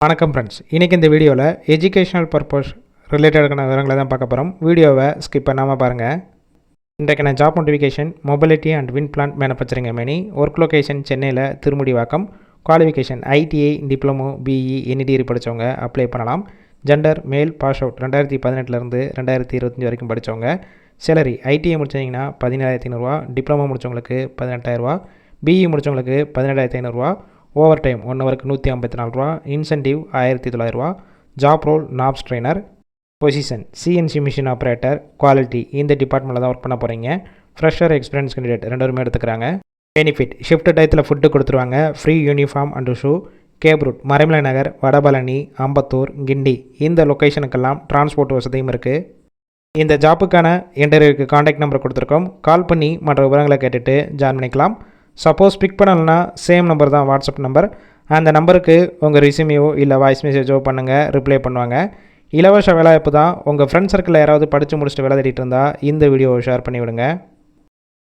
வணக்கம் ஃப்ரெண்ட்ஸ், இன்றைக்கி இந்த வீடியோவில் எஜுகேஷனல் பர்பஸ் ரிலேட்டடான விவரங்களை தான் பார்க்க போகிறோம். வீடியோவை ஸ்கிப் பண்ணாமல் பாருங்கள். இன்றைக்கான job notification mobility and win plant manufacturing company. Work location சென்னையில் Thirumudivakkam. Qualification ITI, diploma, BE, any degree படித்தவங்க அப்ளை பண்ணலாம். ஜெண்டர் மேல், பாஸ் அவுட் 2018 2025 வரைக்கும் படித்தவங்க. சேலரி ஐடிஐ முடிச்சிங்கன்னா 17,500 ரூபா, டிப்ளமோ முடித்தவங்களுக்கு 18,000 ரூபா, பிஇ முடித்தவங்களுக்கு 17,500 ரூபா, ஓவர் டைம் 1 ஹவருக்கு 154 ரூபா, இன்சென்டிவ் 1900 ரூபா. Job role NAPS trainer. Position CNC machine operator. Quality இந்த டிபார்ட்மெண்ட்டில் தான் ஒர்க் பண்ண போகிறீங்க. ஃப்ரெஷர், எக்ஸ்பீரியன்ஸ் கேண்டிடேட் 2 பேருமே எடுத்துக்கிறாங்க. பெனிஃபிட் ஷிஃப்ட் டயத்தில் ஃபுட்டு கொடுத்துருவாங்க. Free uniform and shoe. Cab route Maraimalai Nagar, Vadapalani, Ambattur, Guindy இந்த லொக்கேஷனுக்கெல்லாம் டிரான்ஸ்போர்ட் வசதியும் இருக்குது. இந்த ஜாப்புக்கான இன்டர்வியூக்கு காண்டாக்ட் நம்பர் கொடுத்துருக்கோம். கால் பண்ணி மற்ற விவரங்களை கேட்டுட்டு ஜாயின் பண்ணிக்கலாம். சப்போஸ் பிக் பண்ணலைன்னா சேம் நம்பர் தான் வாட்ஸ்அப் நம்பர். அந்த நம்பருக்கு உங்கள் ரெஸ்யூமையோ இல்லை வாய்ஸ் மெசேஜோ பண்ணுங்கள், ரிப்ளை பண்ணுவாங்க. இலவச வேலைவாய்ப்பு தான். உங்கள் ஃப்ரெண்ட்ஸ் சர்க்கிளில் யாராவது படித்து முடிச்சுட்டு வேலை தேடிட்டு இருந்தால் இந்த வீடியோவை ஷேர் பண்ணி விடுங்க.